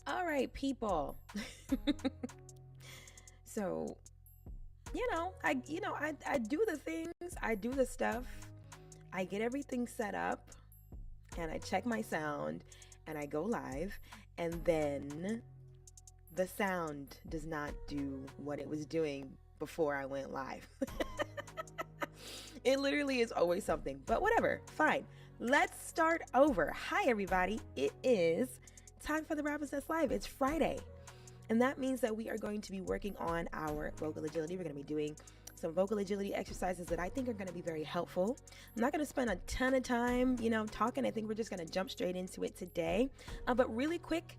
All right, people. So, I do the things, I do the stuff, I get everything set up, and I check my sound, and I go live, and then the sound does not do what it was doing before I went live. It literally is always something, but whatever, fine. Let's start over. Hi, everybody. It is time for the Robin's Nest Live. It's Friday. And that means that we are going to be working on our vocal agility. We're going to be doing some vocal agility exercises that I think are going to be very helpful. I'm not going to spend a ton of time, talking. I think we're just going to jump straight into it today. But really quick,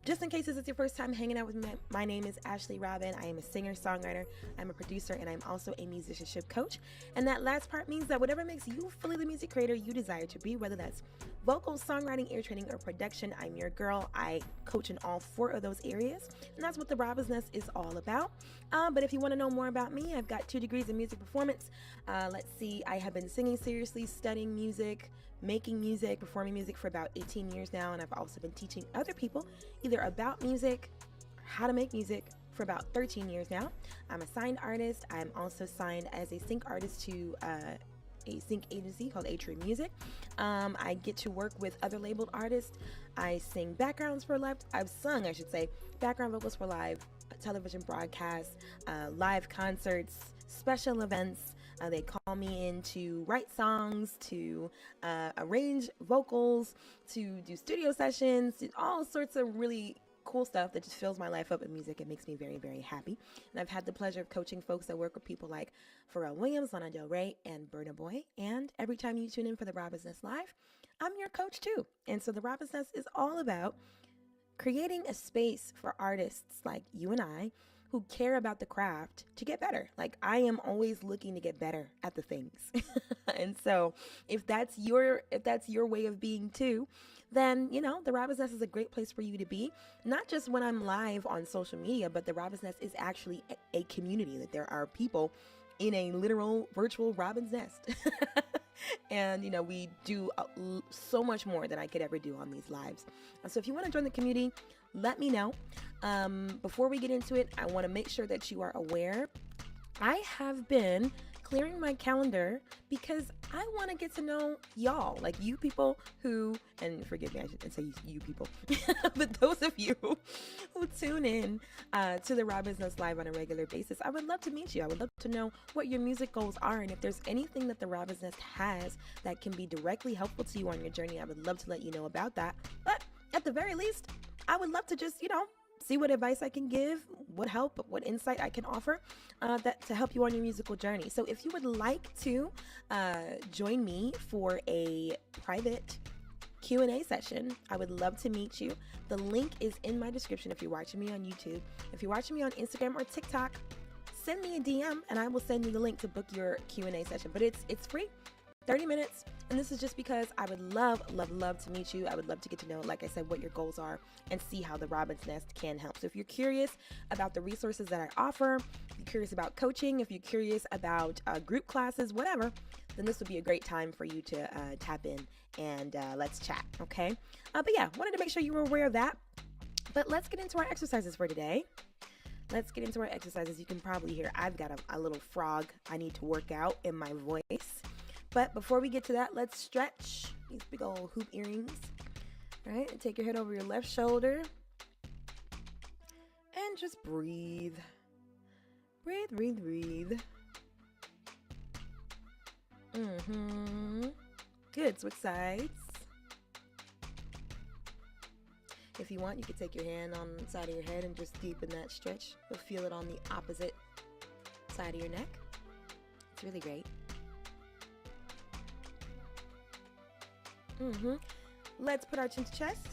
just in case this is your first time hanging out with me, my name is Ashley Robin. I am a singer, songwriter, I'm a producer, and I'm also a musicianship coach. And that last part means that whatever makes you fully the music creator you desire to be, whether that's vocal, songwriting, ear training, or production, I'm your girl. I coach in all 4 of those areas, and that's what the Robin's Nest is all about. But if you want to know more about me, I've got 2 degrees in music performance. Let's see, I have been singing seriously, studying music, making music, performing music for about 18 years now, and I've also been teaching other people either about music or how to make music for about 13 years now. I'm a signed artist. I'm also signed as a sync artist to a sync agency called Atrium Music. I get to work with other labeled artists. I sing backgrounds for live, I've sung, I should say, background vocals for live television broadcasts, live concerts, special events. They call me in to write songs, to arrange vocals, to do studio sessions, to all sorts of really cool stuff that just fills my life up with music. It makes me very, very happy. And I've had the pleasure of coaching folks that work with people like Pharrell Williams, Lana Del Rey, and Burna Boy. And every time you tune in for the Robin's Nest Live, I'm your coach too. And so the Robin's Nest is all about creating a space for artists like you and I who care about the craft to get better. Like, I am always looking to get better at the things. And so if that's your way of being too, then, the Robin's Nest is a great place for you to be. Not just when I'm live on social media, but the Robin's Nest is actually a community, that there are people in a literal virtual Robin's Nest. And, we do so much more than I could ever do on these lives. So if you want to join the community, let me know. Before we get into it, I want to make sure that you are aware. I have been clearing my calendar because I want to get to know y'all, like you people who, and forgive me, I shouldn't say you people, but those of you who tune in to the Robin's Nest Live on a regular basis. I would love to meet you. I would love to know what your music goals are, and if there's anything that the Robin's Nest has that can be directly helpful to you on your journey, I would love to let you know about that. But at the very least, I would love to just, see what advice I can give, what help, what insight I can offer that to help you on your musical journey. So if you would like to join me for a private Q&A session, I would love to meet you. The link is in my description if you're watching me on YouTube. If you're watching me on Instagram or TikTok, send me a DM and I will send you the link to book your Q&A session. But it's free. 30 minutes, and this is just because I would love to meet you. I would love to get to know, like I said, what your goals are and see how the Robin's Nest can help. So if you're curious about the resources that I offer, if you're curious about coaching, if you're curious about group classes, whatever, then this would be a great time for you to tap in and let's chat, okay? But yeah, wanted to make sure you were aware of that. But let's get into our exercises for today. Let's get into our exercises. You can probably hear I've got a little frog I need to work out in my voice. But before we get to that, let's stretch these big old hoop earrings. All right, and take your head over your left shoulder. And just breathe. Breathe. Good, switch sides. If you want, you could take your hand on the side of your head and just deepen that stretch. You'll feel it on the opposite side of your neck. It's really great. Let's put our chin to chest.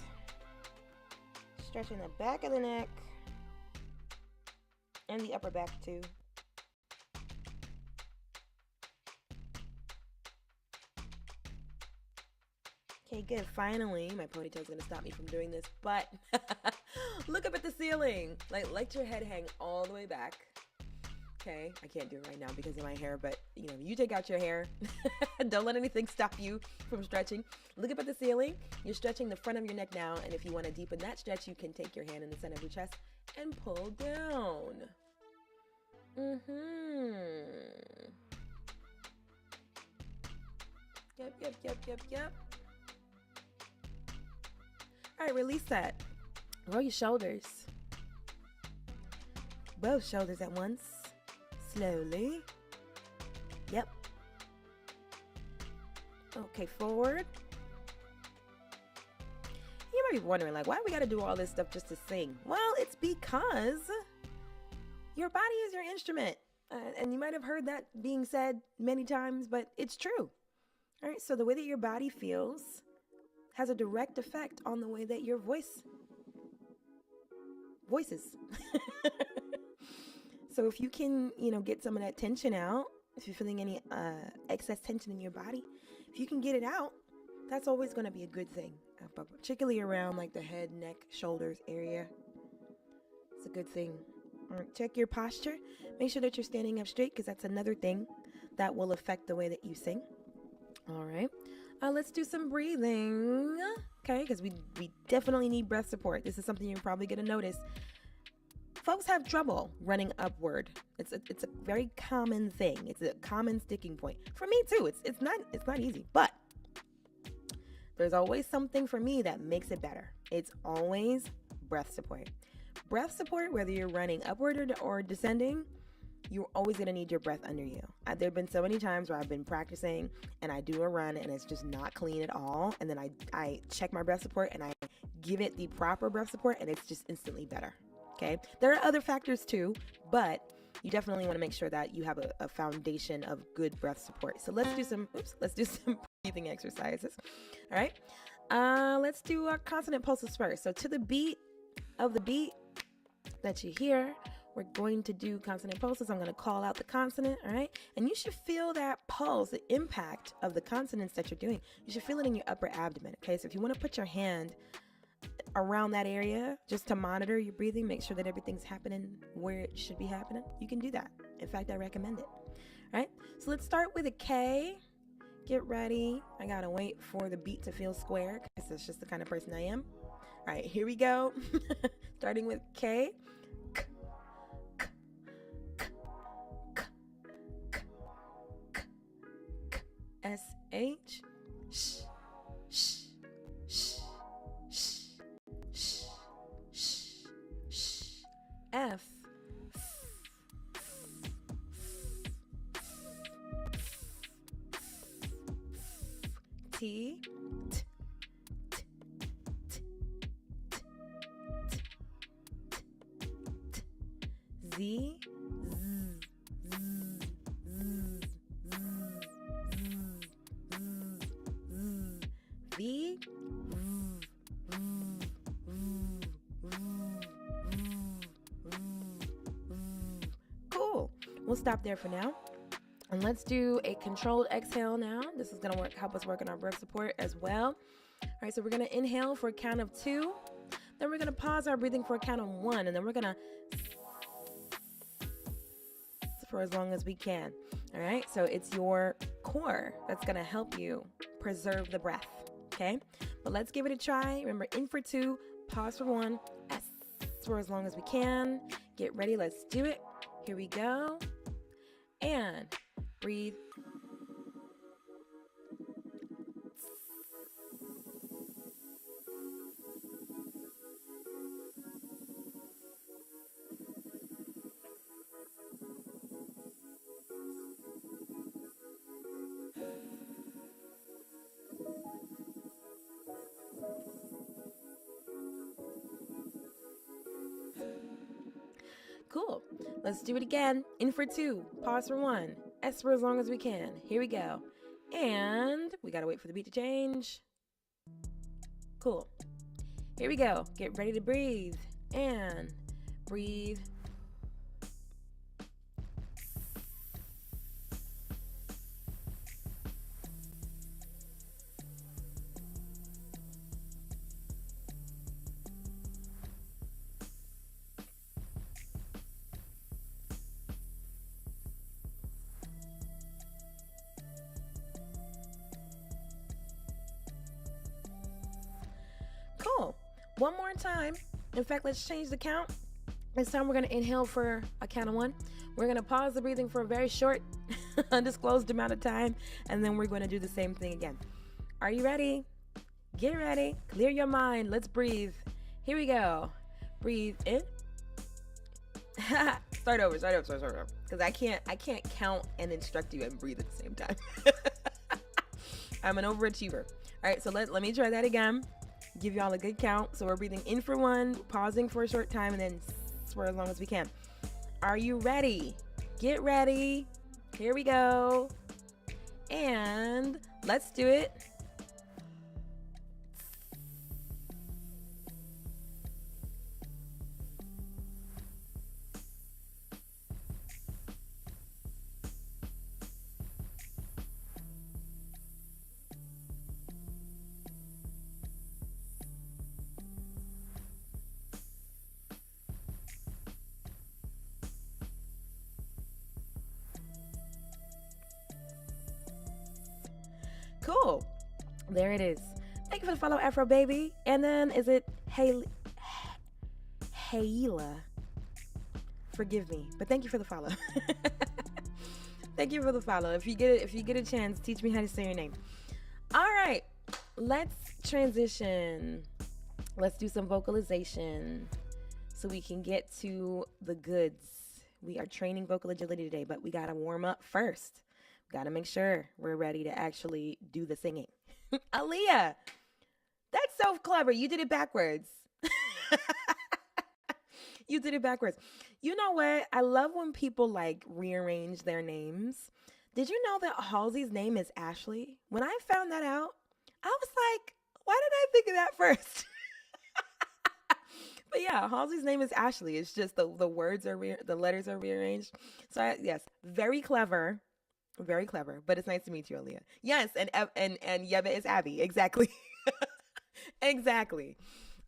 Stretching the back of the neck and the upper back too. Okay, good. Finally, my ponytail is going to stop me from doing this, but look up at the ceiling. Like, let your head hang all the way back. Okay, I can't do it right now because of my hair, but you take out your hair. Don't let anything stop you from stretching. Look up at the ceiling. You're stretching the front of your neck now, and if you want to deepen that stretch, you can take your hand in the center of your chest and pull down. Yep. All right, release that. Roll your shoulders. Both shoulders at once. Slowly. Yep. Okay, forward. You might be wondering, like, why we got to do all this stuff just to sing? Well, it's because your body is your instrument. And you might have heard that being said many times, but it's true. All right, so the way that your body feels has a direct effect on the way that your voices. So if you can, get some of that tension out, if you're feeling any excess tension in your body, if you can get it out, that's always going to be a good thing, particularly around like the head, neck, shoulders area. It's a good thing. All right, check your posture. Make sure that you're standing up straight because that's another thing that will affect the way that you sing. All right. Let's do some breathing. Okay, because we definitely need breath support. This is something you're probably going to notice. Folks have trouble running upward. It's a very common thing. It's a common sticking point. For me too. It's not easy, but there's always something for me that makes it better. It's always breath support. Breath support, whether you're running upward or descending, you're always going to need your breath under you. There have been so many times where I've been practicing and I do a run and it's just not clean at all. And then I check my breath support and I give it the proper breath support and it's just instantly better. Okay. There are other factors too, but you definitely want to make sure that you have a foundation of good breath support. So let's do some breathing exercises. All right. Let's do our consonant pulses first. So to the beat of the beat that you hear, we're going to do consonant pulses. I'm going to call out the consonant, all right? And you should feel that pulse, the impact of the consonants that you're doing. You should feel it in your upper abdomen, okay? So if you want to put your hand around that area just to monitor your breathing, make sure that everything's happening where it should be happening, you can do that. In fact, I recommend it, all right? So let's start with a K. Get ready. I got to wait for the beat to feel square because that's just the kind of person I am. All right, here we go. Starting with K. S-H, sh, sh, sh, sh, sh, sh, sh, F, T, T, Z, V, cool. We'll stop there for now. And let's do a controlled exhale now. This is going to help us work on our breath support as well. All right, so we're going to inhale for a count of 2. Then we're going to pause our breathing for a count of 1. And then we're going to for as long as we can. All right, so it's your core that's going to help you preserve the breath. Okay, but let's give it a try. Remember, in for 2, pause for 1, S for as long as we can. Get ready, let's do it. Here we go. And breathe. Cool. Let's do it again. In for 2, pause for 1, S for as long as we can. Here we go. And we got to wait for the beat to change. Cool. Here we go. Get ready to breathe. And breathe. Cool. One more time. In fact, let's change the count. This time we're going to inhale for a count of 1. We're going to pause the breathing for a very short, undisclosed amount of time, and then we're going to do the same thing again. Are you ready? Get ready. Clear your mind. Let's breathe. Here we go. Breathe in. Start over. Because I can't count and instruct you and breathe at the same time. I'm an overachiever. All right, so let me try that again. Give y'all a good count. So we're breathing in for 1, pausing for a short time, and then for as long as we can. Are you ready? Get ready. Here we go. And let's do it. Cool. There it is. Thank you for the follow, Afro Baby. And then is it Hayla? Forgive me, but thank you for the follow. Thank you for the follow. If you get a chance, teach me how to say your name. All right, let's transition. Let's do some vocalization so we can get to the goods. We are training vocal agility today, but we gotta warm up first. Got to make sure we're ready to actually do the singing. Aaliyah, that's so clever. You did it backwards. You did it backwards. You know what? I love when people like rearrange their names. Did you know that Halsey's name is Ashley? When I found that out, I was like, why did I think of that first? But yeah, Halsey's name is Ashley. It's just the words are the letters are rearranged. So yes, very clever. Very clever, but it's nice to meet you, Aaliyah. Yes, and Yeba is Abby. Exactly. Exactly.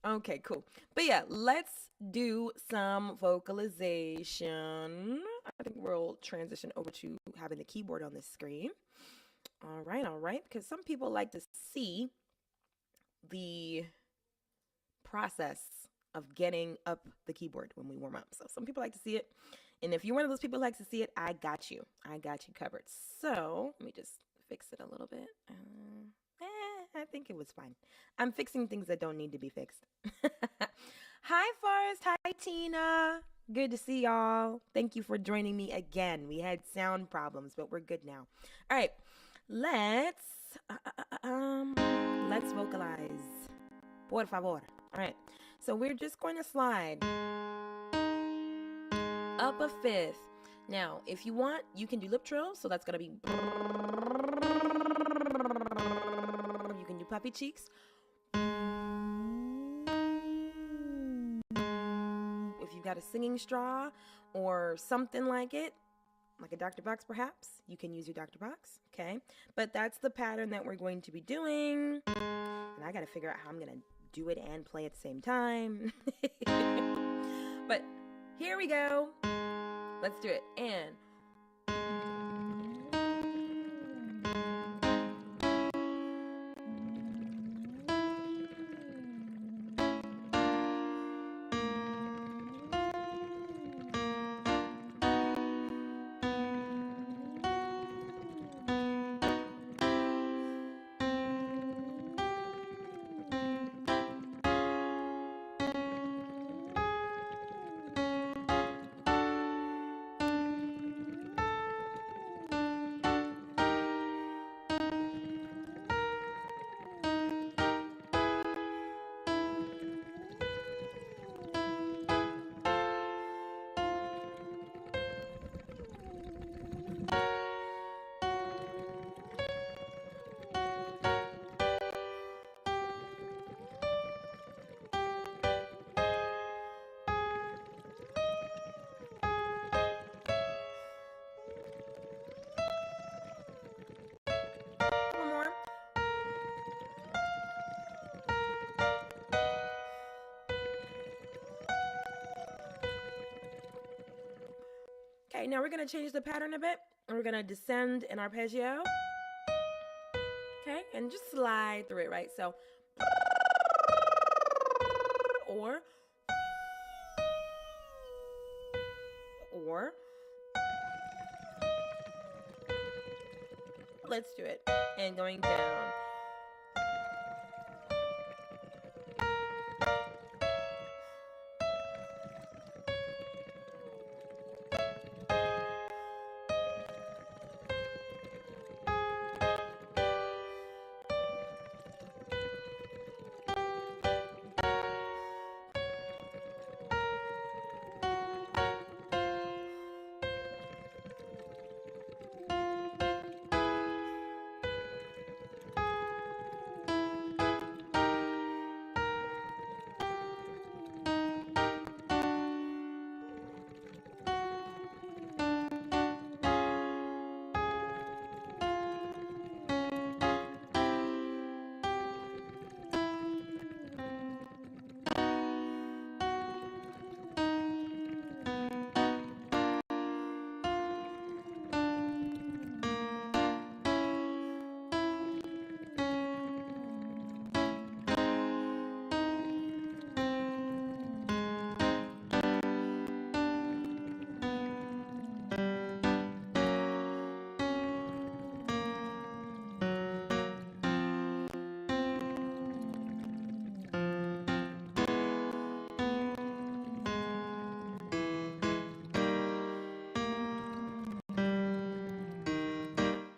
Okay, cool. But yeah, let's do some vocalization. I think we'll transition over to having the keyboard on the screen. All right. Because some people like to see the process of getting up the keyboard when we warm up. So some people like to see it. And if you're one of those people who likes to see it, I got you. I got you covered. So let me just fix it a little bit. I think it was fine. I'm fixing things that don't need to be fixed. Hi, Forrest. Hi, Tina. Good to see y'all. Thank you for joining me again. We had sound problems, but we're good now. All right. Let's vocalize. Por favor. All right. So we're just going to slide up a fifth. Now, if you want, you can do lip trills. So that's going to be. You can do puppy cheeks. If you got a singing straw or something like it, like a Dr. Box perhaps, you can use your Dr. Box. Okay. But that's the pattern that we're going to be doing. And I got to figure out how I'm going to do it and play at the same time. But here we go. Let's do it. And one more. Okay, now we're going to change the pattern a bit. And we're going to descend in arpeggio. Okay, and just slide through it, right? So or let's do it. And going down.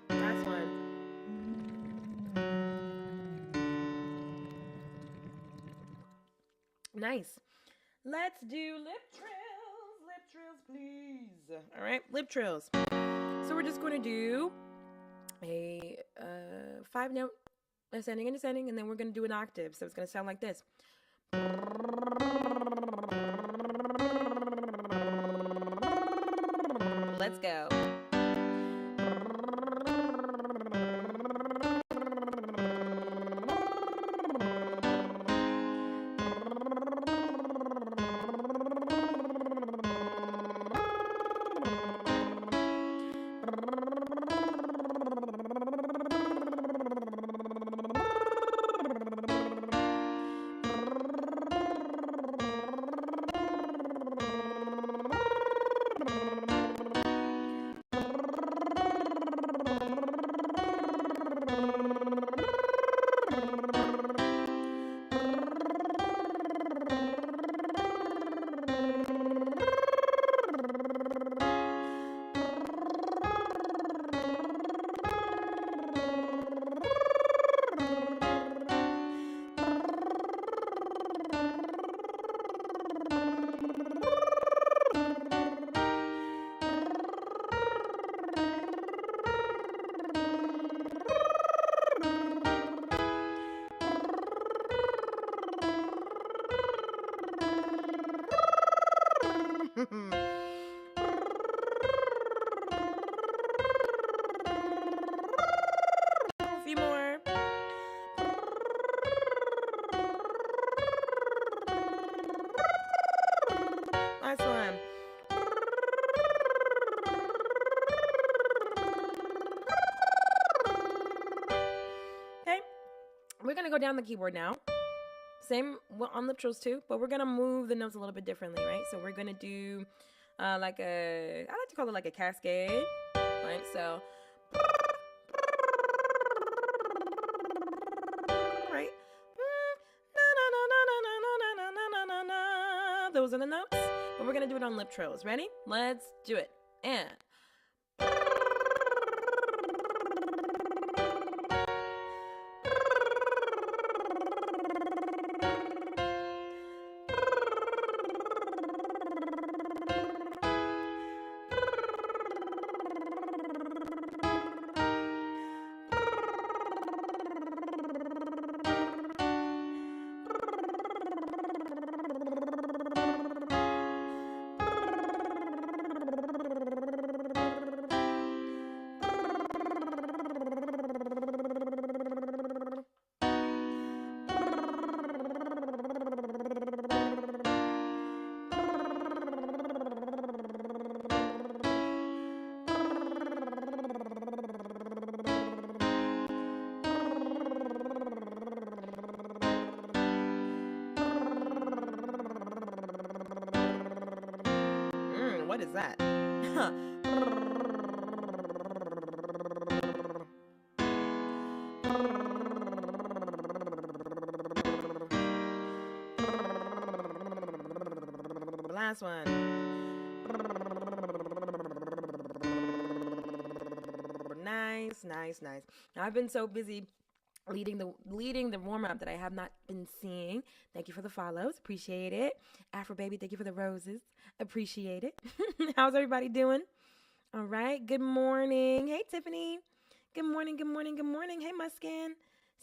Last one. Nice. Let's do lip trills. Lip trills, please. All right, lip trills. So we're just going to do a 5-note ascending and descending, and then we're going to do an octave. So it's going to sound like this. Let's go. A few more. Last one. Okay, we're gonna go down the keyboard now. Same on lip trills too, but we're gonna move the notes a little bit differently, right? So we're gonna do I like to call it like a cascade, right? So, right? Those are the notes, but we're gonna do it on lip trills. Ready? Let's do it. And What is that? Last one. Nice, nice, nice. Now, I've been so busy leading the warm-up that I have not been seeing. Thank you for the follows. Appreciate it. Afro Baby, thank you for the roses. Appreciate it. How's everybody doing? All right. Good morning. Hey, Tiffany. Good morning, good morning, good morning. Hey, Muskin.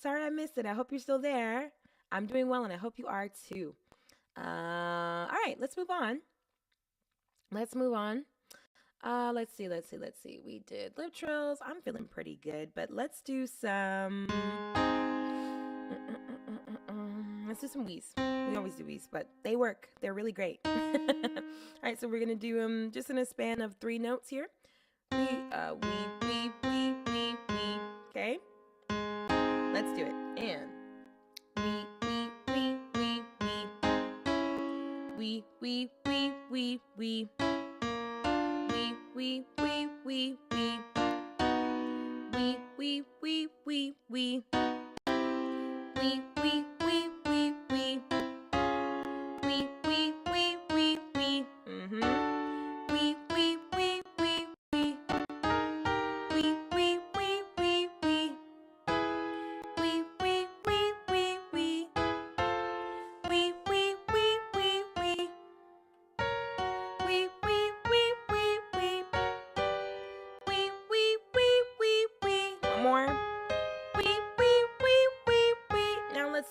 Sorry I missed it. I hope you're still there. I'm doing well, and I hope you are too. All right, let's move on. Let's see. We did lip trills. I'm feeling pretty good, but let's do some wheeze. We always do wheeze, but they work. They're really great. All right, so we're gonna do them just in a span of 3 notes here. We. Okay, let's do it. And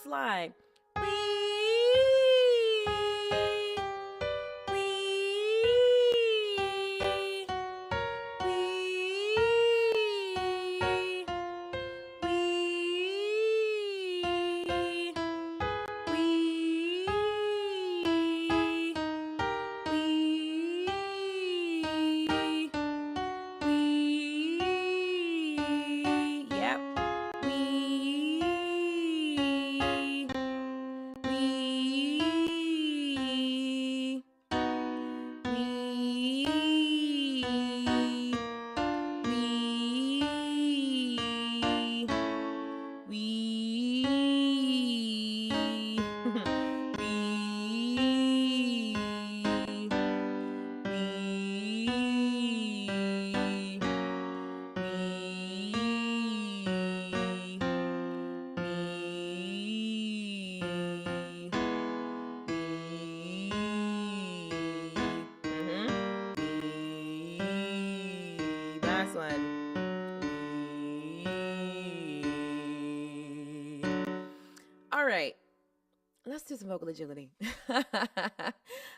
slide. All right, let's do some vocal agility.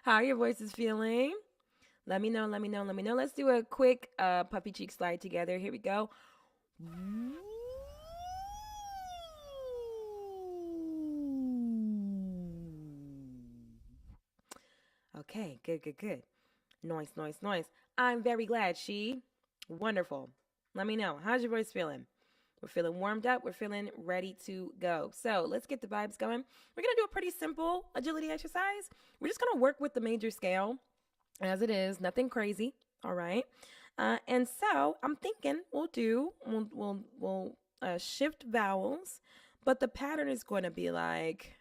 How are your voices feeling? Let me know. Let's do a quick puppy cheek slide together. Here we go. Okay, good. Noise. I'm very glad, she. Wonderful. Let me know. How's your voice feeling? We're feeling warmed up. We're feeling ready to go. So let's get the vibes going. We're going to do a pretty simple agility exercise. We're just going to work with the major scale as it is. Nothing crazy. All right. And so I'm thinking we'll shift vowels, but the pattern is going to be like...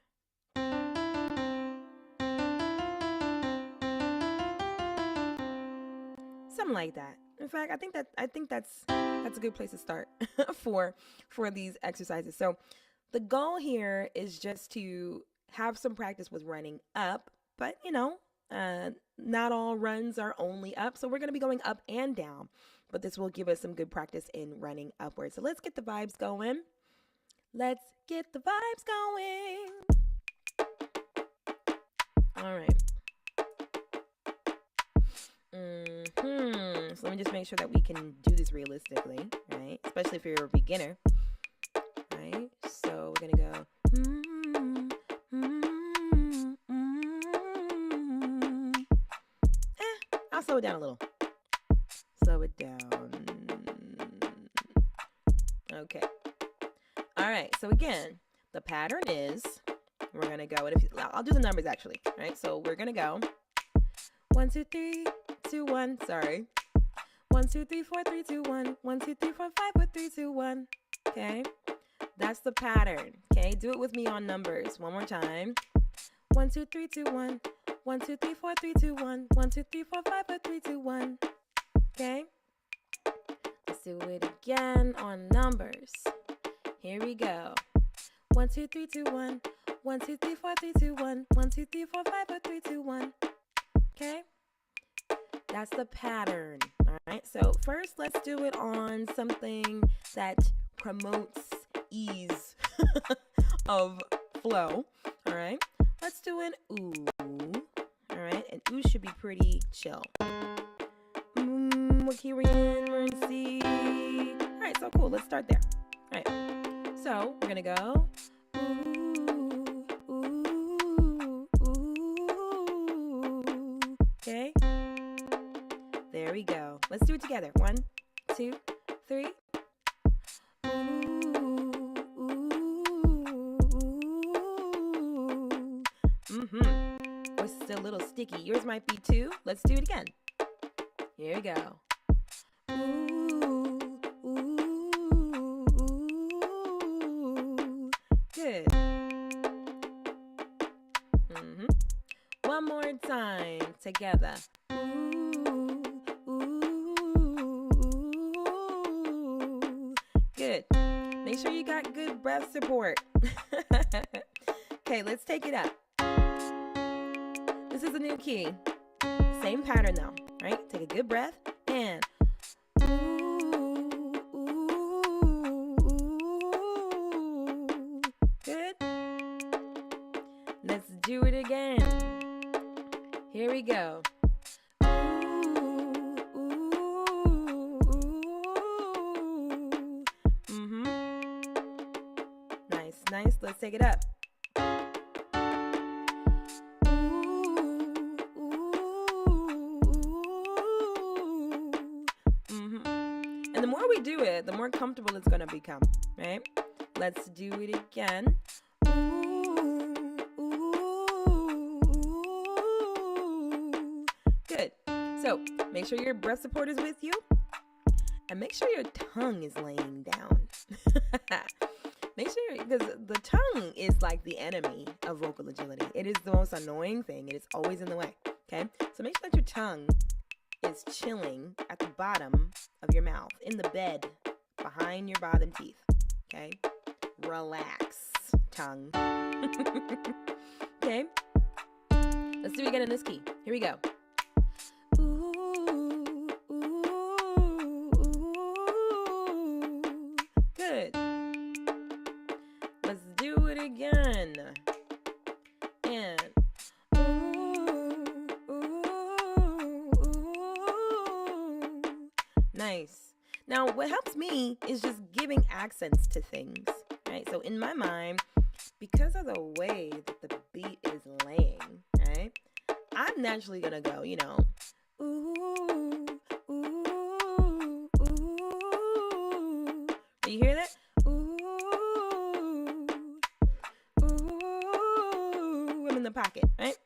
something like that. In fact, I think that's a good place to start for these exercises. So the goal here is just to have some practice with running up, but not all runs are only up. So we're going to be going up and down, but this will give us some good practice in running upwards. So let's get the vibes going. All right. So let me just make sure that we can do this realistically, right? Especially if you're a beginner, right? So we're gonna go. I'll slow it down a little. Slow it down. Okay. All right. So again, the pattern is we're gonna go. I'll do the numbers actually, right? So we're gonna go 1, 2, 3. 2, 1. Sorry. 1, 2, 3, 4, 3, 2, 1. 1, 2, 3, 4, 5, 4, 3, 2, 1. Okay. That's the pattern. Okay. Do it with me on numbers. One more time. 1, 2, 3, 2, 1. 1, 2, 3, 4, 3, 2, 1. 1, 2, 3, 4, 5, 4, 3, 2, 1. Okay. Let's do it again on numbers. Here we go. 1, 2, 3, 2, 1. 1, 2, 3, 4, 3, 2, 1. 1, 2, 3, 4, 5, 4, 3, 2, 1. Okay? That's the pattern. All right. So first, let's do it on something that promotes ease of flow. All right. Let's do an ooh. All right. And ooh should be pretty chill. What key we're in? We're in C. All right. So cool. Let's start there. All right. So we're gonna go. Okay. There we go. Let's do it together. 1, 2, 3. We're still a little sticky. Yours might be 2. Let's do it again. Here we go. Good. One more time together. Good. Make sure you got good breath support. Okay, let's take it up. This is a new key. Same pattern though, right? Take a good breath and good. Let's do it again. Here we go. Nice. Let's take it up. And the more we do it, the more comfortable it's going to become, right? Let's do it again. Good. So make sure your breath support is with you. And make sure your tongue is laying down. Make sure, because the tongue is like the enemy of vocal agility. It is the most annoying thing. It is always in the way. Okay? So make sure that your tongue is chilling at the bottom of your mouth, in the bed, behind your bottom teeth. Okay? Relax, tongue. Okay? Let's do it again in this key. Here we go. Good. Let's do it again. And nice. Now, what helps me is just giving accents to things, right? So in my mind, because of the way that the beat is laying, right? I'm naturally gonna go, ooh, ooh, ooh. Do you hear that? I'm in the pocket, right?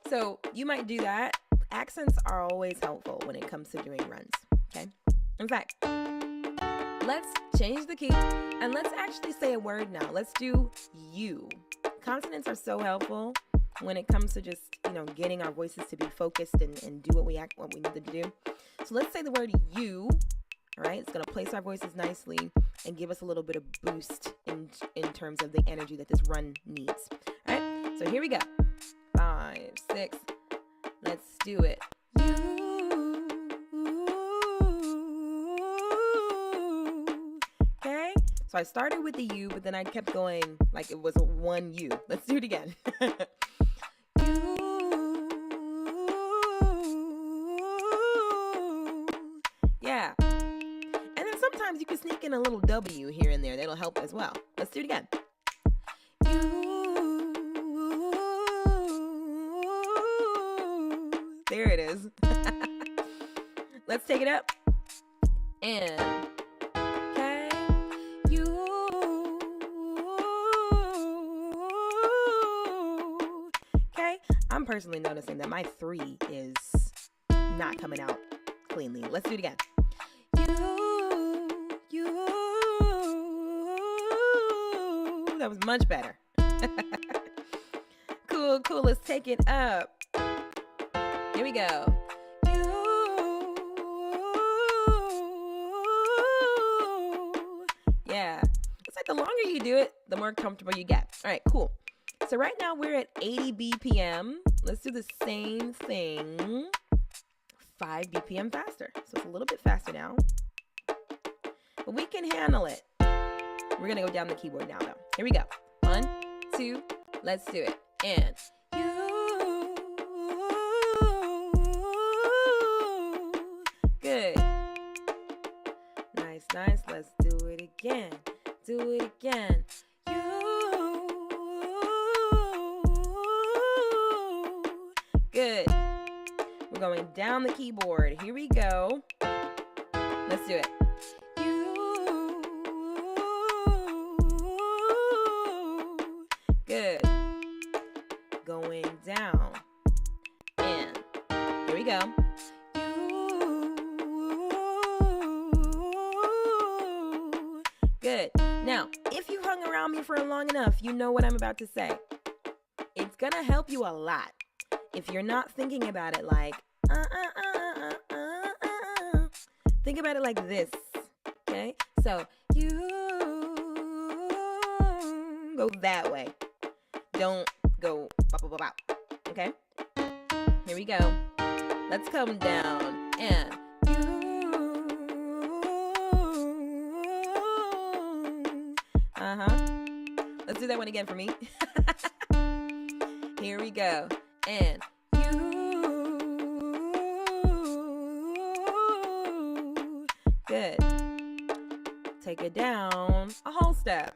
So you might do that. Accents are always helpful when it comes to doing runs, okay? In fact, let's change the key and let's actually say a word now. Let's do you. Consonants are so helpful when it comes to just, getting our voices to be focused and do what we need to do. So let's say the word you. All right, it's going to place our voices nicely and give us a little bit of boost in terms of the energy that this run needs. All right, so here we go. 5, 6. Let's do it. You. Okay, so I started with the U, but then I kept going like it was one U. Let's do it again. You. Yeah. Sometimes you can sneak in a little W here and there. That'll help as well. Let's do it again. There it is. Let's take it up. And okay. You. Okay. I'm personally noticing that my 3 is not coming out cleanly. Let's do it again. You. That was much better. Cool. Let's take it up. Here we go. Yeah. It's like the longer you do it, the more comfortable you get. All right, cool. So right now we're at 80 BPM. Let's do the same thing 5 BPM faster. So it's a little bit faster now. But we can handle it. We're going to go down the keyboard now, though. Here we go. 1, 2, let's do it. And you. Good. Nice. Let's do it again. Do it again. You. Good. We're going down the keyboard. Here we go. Let's do it. Good. Going down. And here we go. Good. Now, if you hung around me for long enough, you know what I'm about to say. It's gonna help you a lot. If you're not thinking about it like, think about it like this. Okay? So, you go that way. Don't go bop, bop, bop, bop. Okay? Here we go. Let's come down and you. Let's do that one again for me. Here we go. And you. Good. Take it down a whole step.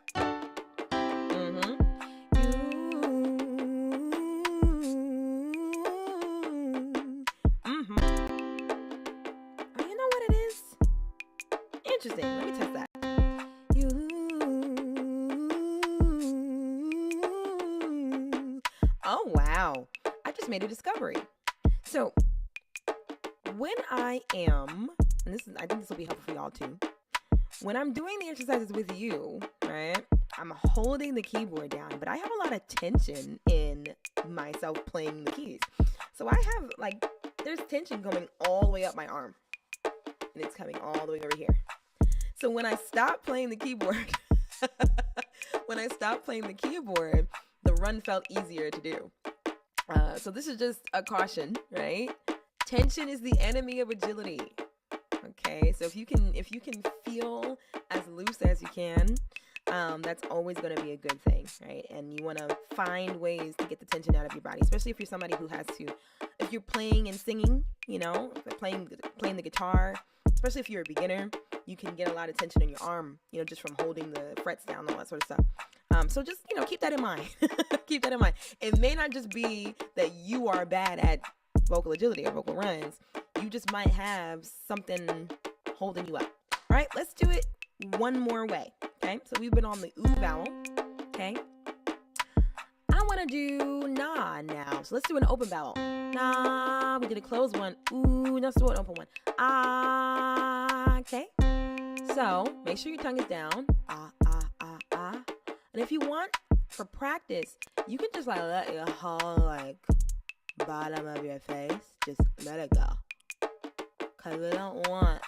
Interesting. Let me test that. You. Oh, wow. I just made a discovery. So, when I am, and I think this will be helpful for y'all too. When I'm doing the exercises with you, right, I'm holding the keyboard down, but I have a lot of tension in myself playing the keys. So I have, there's tension going all the way up my arm. And it's coming all the way over here. So when I stop playing the keyboard, the run felt easier to do. So this is just a caution, right? Tension is the enemy of agility. Okay, so if you can feel as loose as you can, that's always going to be a good thing, right? And you want to find ways to get the tension out of your body, especially if you're somebody who has to, if you're playing and singing, playing the guitar, especially if you're a beginner, you can get a lot of tension in your arm, just from holding the frets down, all that sort of stuff. So just, keep that in mind. Keep that in mind. It may not just be that you are bad at vocal agility or vocal runs. You just might have something holding you up. All right, let's do it one more way. Okay, so we've been on the ooh vowel. Okay, I want to do nah now. So let's do an open vowel. Nah, we did a closed one. Ooh, let's do an open one. Ah, okay. So make sure your tongue is down. Ah. And if you want, for practice, you can just let your whole bottom of your face, just let it go. Because we don't want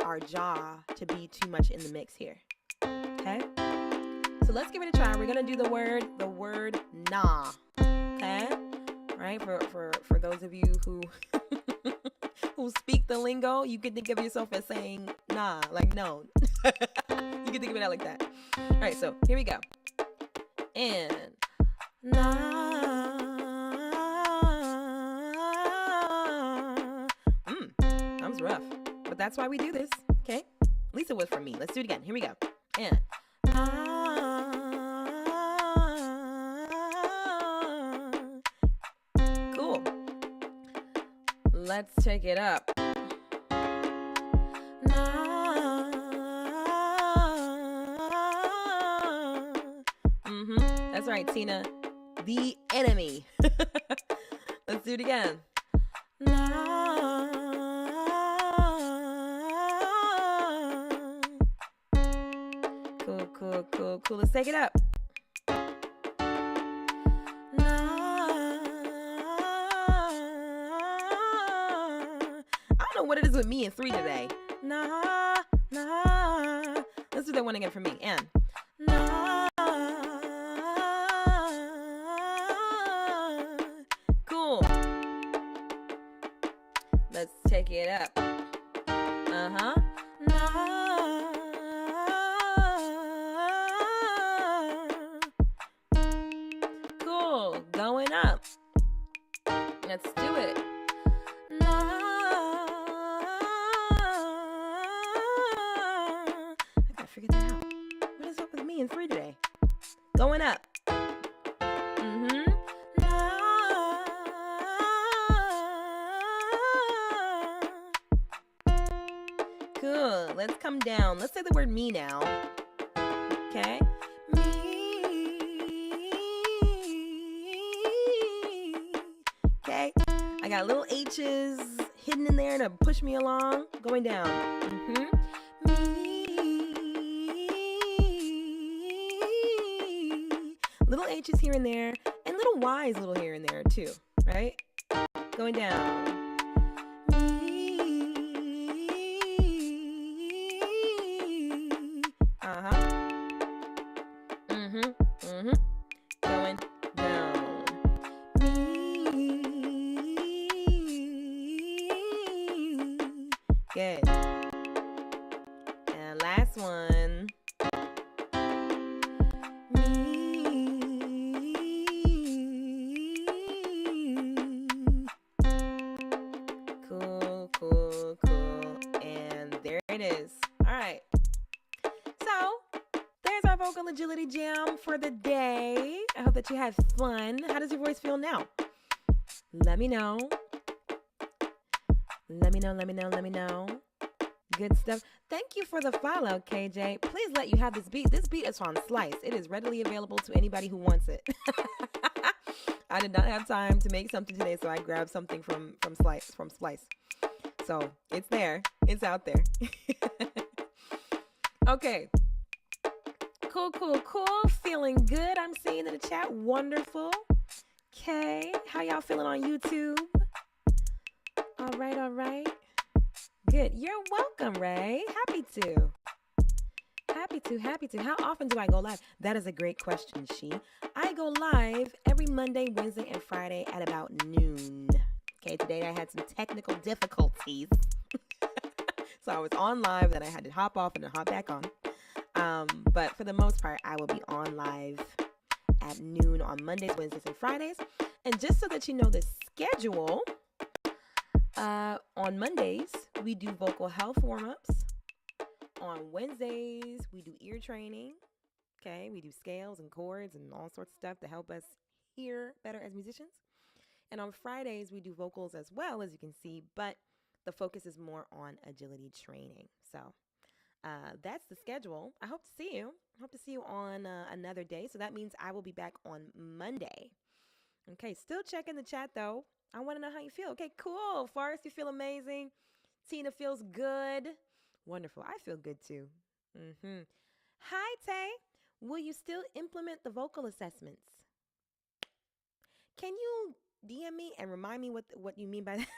our jaw to be too much in the mix here. Okay? So let's give it a try. We're going to do the word nah. Okay? Right? For those of you who who speak the lingo, you can think of yourself as saying nah, like no. You can think of it out like that. All right, so here we go. And nah. That was rough. But that's why we do this, okay? At least it was for me. Let's do it again. Here we go. And cool. Let's take it up. That's right, Tina. The enemy. Let's do it again. Cool, let's take it up. I don't know what it is with me in 3 today. Nah, nah. Let's do that one again for me. And nah. Cool. Let's take it up. Uh-huh. Nah. Cool. Going up. Let's do it. I gotta figure that out. What is up with me in 3 today? Going up. Cool. Let's come down. Let's say the word me now. Okay. Me. Okay. I got little H's hidden in there to push me along. Going down. Me. Little H's here and there. And little Y's little here and there too. Right? Going down. Going down. Me. Good. And last one. Me. Cool, cool, cool. And there it is. All right. So, there's our vocal agility jam for the day. I hope that you had fun. How does your voice feel now? Let me know. Let me know. Good stuff. Thank you for the follow, KJ. Please let you have this beat. This beat is from Slice. It is readily available to anybody who wants it. I did not have time to make something today, so I grabbed something from Slice. So it's there. It's out there. Okay. Cool. Feeling good. I'm seeing in the chat. Wonderful. Okay. How y'all feeling on YouTube? All right. Good. You're welcome, Ray. Happy to. How often do I go live? That is a great question, She. I go live every Monday, Wednesday, and Friday at about noon. Okay, today I had some technical difficulties. So I was on live, then I had to hop off and then hop back on. But for the most part, I will be on live at noon on Mondays, Wednesdays, and Fridays. And just so that you know the schedule, on Mondays, we do vocal health warm-ups. On Wednesdays, we do ear training. Okay, we do scales and chords and all sorts of stuff to help us hear better as musicians. And on Fridays, we do vocals as well, as you can see, but the focus is more on agility training. So that's the schedule. I hope to see you. I hope to see you on another day. So that means I will be back on Monday. Okay, still checking the chat, though. I want to know how you feel. Okay, cool. Forrest, you feel amazing. Tina feels good. Wonderful. I feel good, too. Hi, Tay. Will you still implement the vocal assessments? Can you DM me and remind me what you mean by that?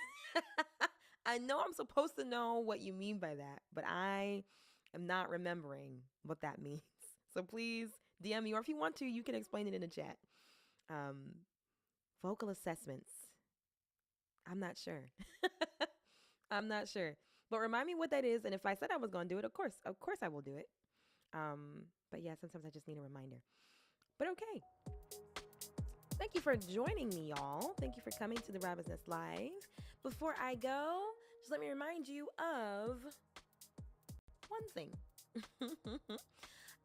I know I'm supposed to know what you mean by that, but I am not remembering what that means. So please DM me, or if you want to, you can explain it in the chat. Vocal assessments. I'm not sure. But remind me what that is, and if I said I was going to do it, of course I will do it. But yeah, sometimes I just need a reminder. But okay. Thank you for joining me, y'all. Thank you for coming to the ROBINSNEST Live. Before I go, just let me remind you of one thing.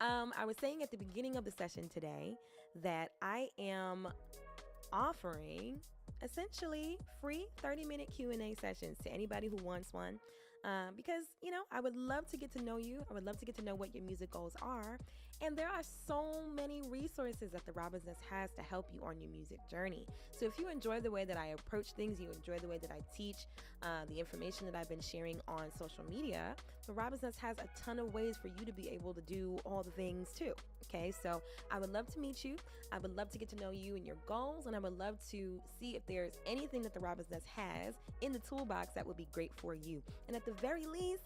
I was saying at the beginning of the session today that I am offering essentially free 30-minute Q&A sessions to anybody who wants one. Because, I would love to get to know you. I would love to get to know what your music goals are. And there are so many resources that the Robin's Nest has to help you on your music journey. So if you enjoy the way that I approach things, you enjoy the way that I teach, the information that I've been sharing on social media, the Robin's Nest has a ton of ways for you to be able to do all the things too. Okay, so I would love to meet you. I would love to get to know you and your goals, and I would love to see if there's anything that the Robin's Nest has in the toolbox that would be great for you. And at the very least,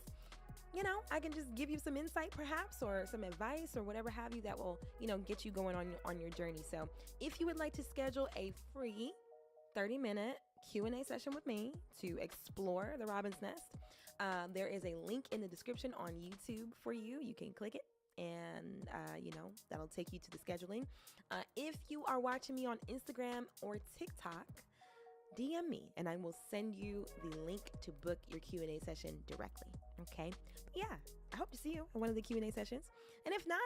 I can just give you some insight perhaps, or some advice or whatever have you that will, get you going on your journey. So if you would like to schedule a free 30-minute Q&A session with me to explore the Robin's Nest, there is a link in the description on YouTube for you. You can click it, and that'll take you to the scheduling. If you are watching me on Instagram or TikTok, DM me and I will send you the link to book your Q&A session directly. Okay. But yeah, I hope to see you in one of the Q&A sessions. And if not,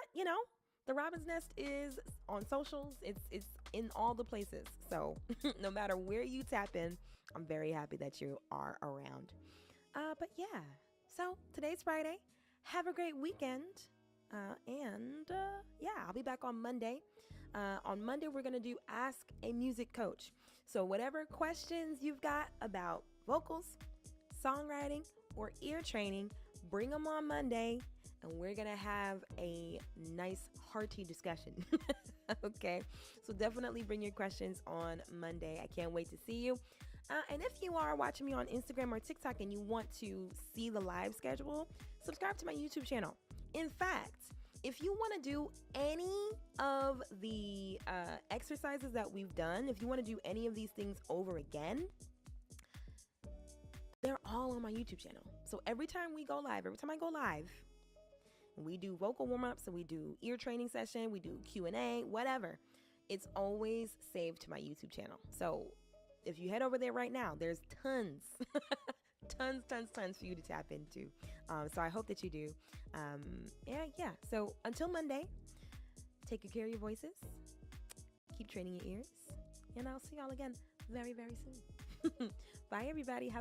the Robin's Nest is on socials. It's in all the places. So no matter where you tap in, I'm very happy that you are around. But yeah, so today's Friday. Have a great weekend. I'll be back on Monday. On Monday, we're going to do Ask a Music Coach. So whatever questions you've got about vocals, songwriting, or ear training, bring them on Monday, and we're going to have a nice, hearty discussion. Okay? So definitely bring your questions on Monday. I can't wait to see you. And if you are watching me on Instagram or TikTok and you want to see the live schedule, subscribe to my YouTube channel. In fact, if you want to do any of the exercises that we've done, if you want to do any of these things over again, they're all on my YouTube channel. So every time I go live, we do vocal warm-ups, and we do ear training session, we do Q&A, whatever. It's always saved to my YouTube channel. So if you head over there right now, there's tons, tons for you to tap into. So I hope that you do. So until Monday, take good care of your voices, keep training your ears, and I'll see y'all again very, very soon. Bye, everybody. Have a